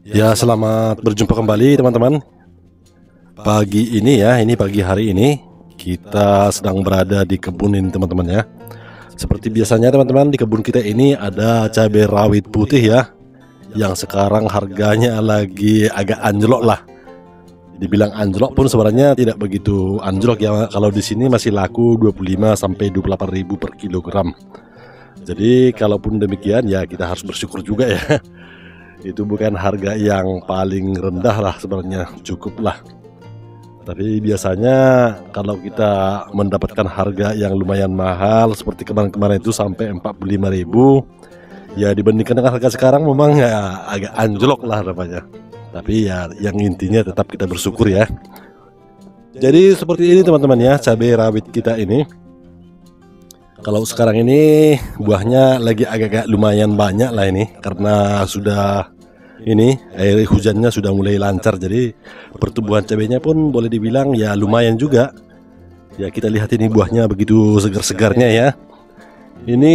Ya, selamat berjumpa kembali teman-teman. Pagi ini ya, ini pagi hari ini kita sedang berada di kebun ini teman-teman ya. Seperti biasanya teman-teman, di kebun kita ini ada cabai rawit putih ya, yang sekarang harganya lagi agak anjlok lah. Dibilang anjlok pun sebenarnya tidak begitu anjlok ya. Kalau di sini masih laku 25 sampai 28 ribu per kilogram. Jadi kalaupun demikian ya kita harus bersyukur juga ya. Itu bukan harga yang paling rendah lah sebenarnya, cukup lah. Tapi biasanya kalau kita mendapatkan harga yang lumayan mahal seperti kemarin-kemarin itu sampai 45.000, ya dibandingkan dengan harga sekarang memang ya agak anjlok lah namanya. Tapi ya yang intinya tetap kita bersyukur ya. Jadi seperti ini teman-teman ya, cabai rawit kita ini. Kalau sekarang ini buahnya lagi agak-agak lumayan banyak lah ini, karena sudah ini air hujannya sudah mulai lancar, jadi pertumbuhan cabenya pun boleh dibilang ya lumayan juga. Ya kita lihat ini buahnya begitu segar-segarnya ya. Ini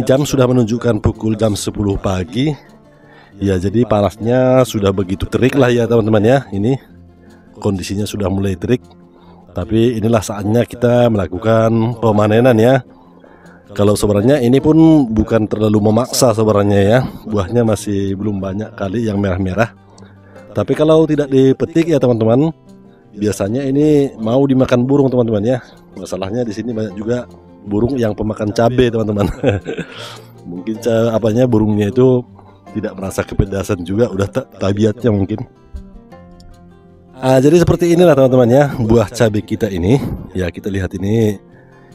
jam sudah menunjukkan pukul jam 10 pagi. Ya jadi panasnya sudah begitu terik lah ya teman-teman ya. Ini kondisinya sudah mulai terik. Tapi inilah saatnya kita melakukan pemanenan ya. Kalau sebenarnya ini pun bukan terlalu memaksa sebenarnya ya. Buahnya masih belum banyak kali yang merah-merah. Tapi kalau tidak dipetik ya teman-teman, biasanya ini mau dimakan burung teman-teman ya. Masalahnya di sini banyak juga burung yang pemakan cabai teman-teman. Mungkin burungnya itu tidak merasa kepedasan juga, udah tabiatnya mungkin. Jadi seperti inilah teman-teman ya, buah cabai kita ini. Ya kita lihat ini.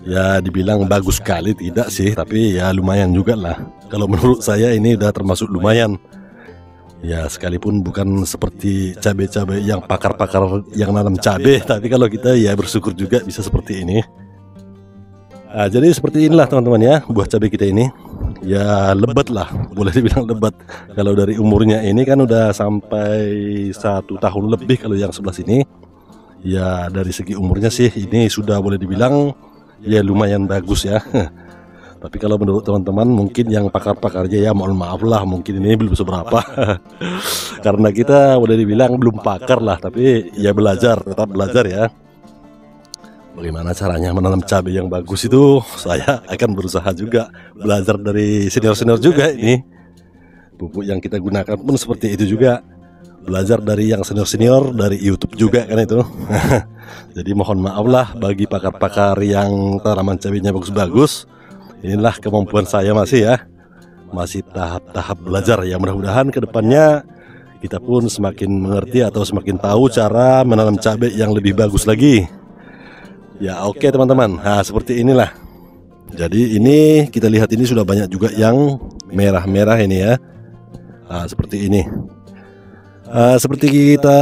Ya dibilang bagus sekali tidak sih, tapi ya lumayan juga lah. Kalau menurut saya ini udah termasuk lumayan. Ya sekalipun bukan seperti cabai-cabai yang pakar-pakar yang nanam cabai, tapi kalau kita ya bersyukur juga bisa seperti ini. Jadi seperti inilah teman-teman ya, buah cabai kita ini. Ya lebat lah, boleh dibilang lebat. Kalau dari umurnya ini kan udah sampai 1 tahun lebih kalau yang sebelah sini. Ya dari segi umurnya sih ini sudah boleh dibilang ya lumayan bagus ya. Tapi kalau menurut teman-teman mungkin yang pakar-pakarnya ya mohon maaf lah, mungkin ini belum seberapa. Karena kita boleh dibilang belum pakar lah, tapi ya belajar, tetap belajar ya. Bagaimana caranya menanam cabai yang bagus itu saya akan berusaha juga belajar dari senior-senior juga ini. Pupuk yang kita gunakan pun seperti itu juga. Belajar dari yang senior-senior, dari YouTube juga kan itu. Jadi mohon maaf lah bagi pakar-pakar yang tanaman cabainya bagus-bagus. Inilah kemampuan saya masih ya. Masih tahap-tahap belajar ya. Mudah-mudahan kedepannya kita pun semakin mengerti atau semakin tahu cara menanam cabai yang lebih bagus lagi. Ya oke teman-teman. Nah seperti inilah. Jadi ini kita lihat ini sudah banyak juga yang merah-merah ini ya. Nah seperti ini. Seperti kita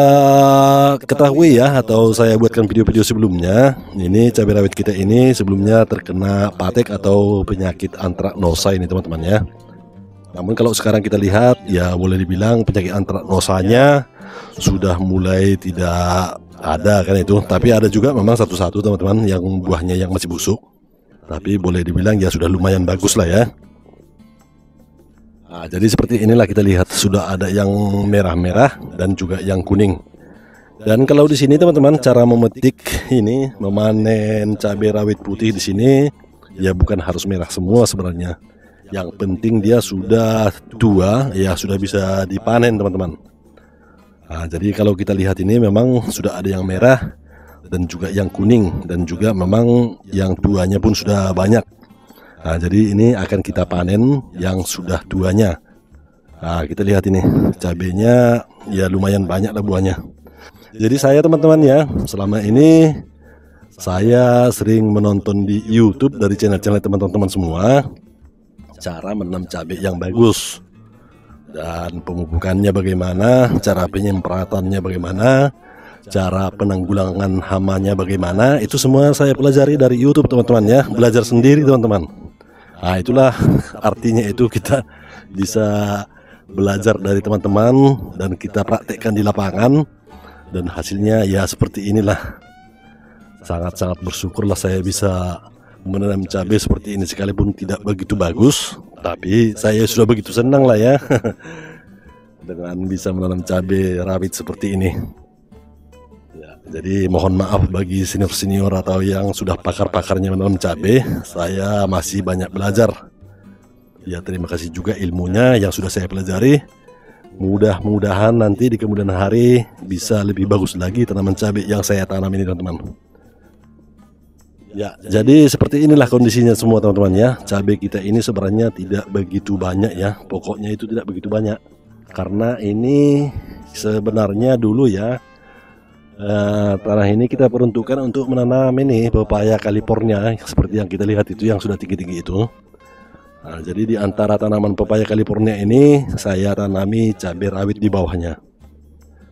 ketahui ya, atau saya buatkan video-video sebelumnya, ini cabai rawit kita ini sebelumnya terkena patek atau penyakit antraknosa ini teman-teman ya. Namun kalau sekarang kita lihat ya boleh dibilang penyakit antraknosanya sudah mulai tidak ada kan itu. Tapi ada juga memang satu-satu teman-teman yang buahnya yang masih busuk. Tapi boleh dibilang ya sudah lumayan bagus lah ya. Jadi seperti inilah kita lihat sudah ada yang merah-merah dan juga yang kuning. Dan kalau di sini teman-teman cara memetik ini, memanen cabai rawit putih di sini ya bukan harus merah semua sebenarnya. Yang penting dia sudah tua ya sudah bisa dipanen teman-teman. Jadi kalau kita lihat ini memang sudah ada yang merah dan juga yang kuning, dan juga memang yang tuanya pun sudah banyak. Jadi ini akan kita panen yang sudah tuanya. Kita lihat ini cabenya ya lumayan banyak lah buahnya. Jadi saya teman-teman ya, selama ini saya sering menonton di YouTube dari channel-channel teman-teman semua cara menanam cabai yang bagus, dan pemupukannya bagaimana, cara penyempratannya bagaimana, cara penanggulangan hamanya bagaimana. Itu semua saya pelajari dari YouTube teman-teman ya, belajar sendiri teman-teman. Itulah artinya itu kita bisa belajar dari teman-teman dan kita praktekkan di lapangan, dan hasilnya ya seperti inilah. Sangat-sangat bersyukurlah saya bisa menanam cabai seperti ini, sekalipun tidak begitu bagus, tapi saya sudah begitu senang lah ya. dengan bisa menanam cabai rawit seperti ini. Ya, jadi mohon maaf bagi senior-senior atau yang sudah pakar-pakarnya menanam cabai, saya masih banyak belajar. Ya, terima kasih juga ilmunya yang sudah saya pelajari. Mudah-mudahan nanti di kemudian hari bisa lebih bagus lagi tanaman cabai yang saya tanam ini, teman-teman. Ya, jadi seperti inilah kondisinya semua, teman-teman ya. Cabai kita ini sebenarnya tidak begitu banyak ya. Pokoknya itu tidak begitu banyak. Karena ini sebenarnya dulu ya, tanah ini kita peruntukkan untuk menanam ini pepaya California seperti yang kita lihat itu yang sudah tinggi-tinggi itu. Nah, jadi di antara tanaman pepaya California ini saya tanami cabai rawit di bawahnya.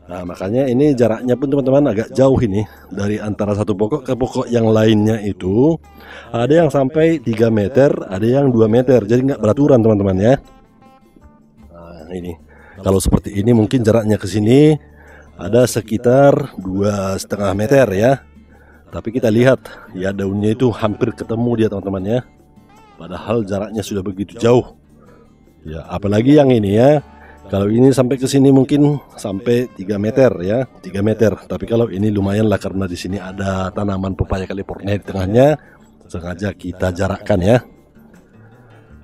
Nah, makanya ini jaraknya pun teman-teman agak jauh ini dari antara satu pokok ke pokok yang lainnya itu. Ada yang sampai 3 meter, ada yang 2 meter. Jadi nggak beraturan, teman-teman ya. Nah, ini kalau seperti ini mungkin jaraknya ke sini ada sekitar 2,5 meter ya. Tapi kita lihat ya, daunnya itu hampir ketemu dia, teman-teman ya. Padahal jaraknya sudah begitu jauh. Ya, apalagi yang ini ya. Kalau ini sampai ke sini mungkin sampai 3 meter ya, 3 meter. Tapi kalau ini lumayan lah karena di sini ada tanaman pepaya California di tengahnya. Sengaja kita jarakkan ya.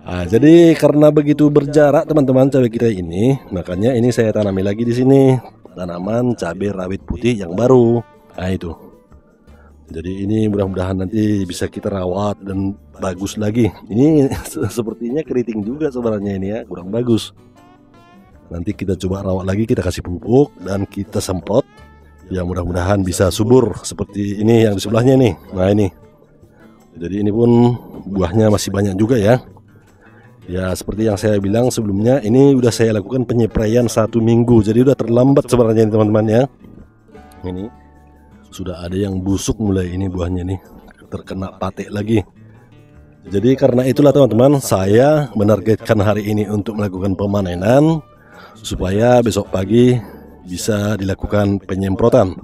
Nah, jadi karena begitu berjarak teman-teman cabai kita ini, makanya ini saya tanami lagi di sini tanaman cabai rawit putih yang baru. Nah itu. Jadi ini mudah-mudahan nanti bisa kita rawat dan bagus lagi. Ini sepertinya keriting juga sebenarnya ini ya, kurang bagus. Nanti kita coba rawat lagi, kita kasih pupuk dan kita semprot. Ya mudah-mudahan bisa subur seperti ini yang di sebelahnya nih. Nah ini. Jadi ini pun buahnya masih banyak juga ya. Ya seperti yang saya bilang sebelumnya, ini udah saya lakukan penyepraian 1 minggu. Jadi udah terlambat sebenarnya ini teman-teman ya. Ini sudah ada yang busuk mulai ini buahnya nih, terkena patek lagi. Jadi karena itulah teman-teman, saya menargetkan hari ini untuk melakukan pemanenan supaya besok pagi bisa dilakukan penyemprotan.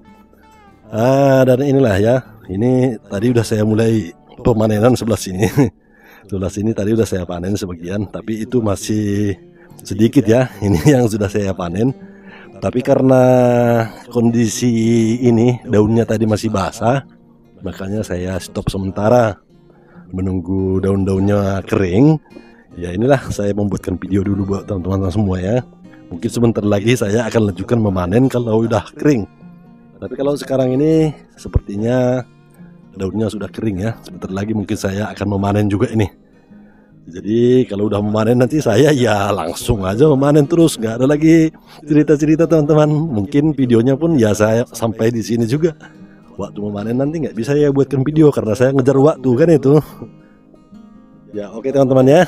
Dan inilah ya, ini tadi udah saya mulai pemanenan sebelah sini. Sebelah sini tadi udah saya panen sebagian, tapi itu masih sedikit ya. Ini yang sudah saya panen. Tapi karena kondisi ini daunnya tadi masih basah, makanya saya stop sementara menunggu daun-daunnya kering. Ya inilah saya membuatkan video dulu buat teman-teman semua ya. Mungkin sebentar lagi saya akan lanjutkan memanen kalau udah kering. Tapi kalau sekarang ini sepertinya daunnya sudah kering ya. Sebentar lagi mungkin saya akan memanen juga ini. Jadi kalau udah memanen nanti saya ya langsung aja memanen terus, nggak ada lagi cerita-cerita teman-teman. Mungkin videonya pun ya saya sampai di sini juga. Waktu memanen nanti nggak bisa ya buatkan video karena saya ngejar waktu kan itu. Ya oke teman-teman ya.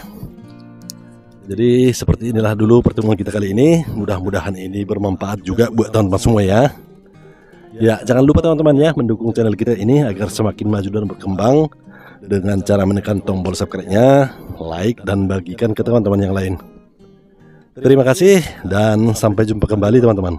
Jadi seperti inilah dulu pertemuan kita kali ini. Mudah-mudahan ini bermanfaat juga buat teman-teman semua ya. Ya jangan lupa teman-teman ya mendukung channel kita ini agar semakin maju dan berkembang dengan cara menekan tombol subscribe-nya, like dan bagikan ke teman-teman yang lain. Terima kasih dan sampai jumpa kembali teman-teman.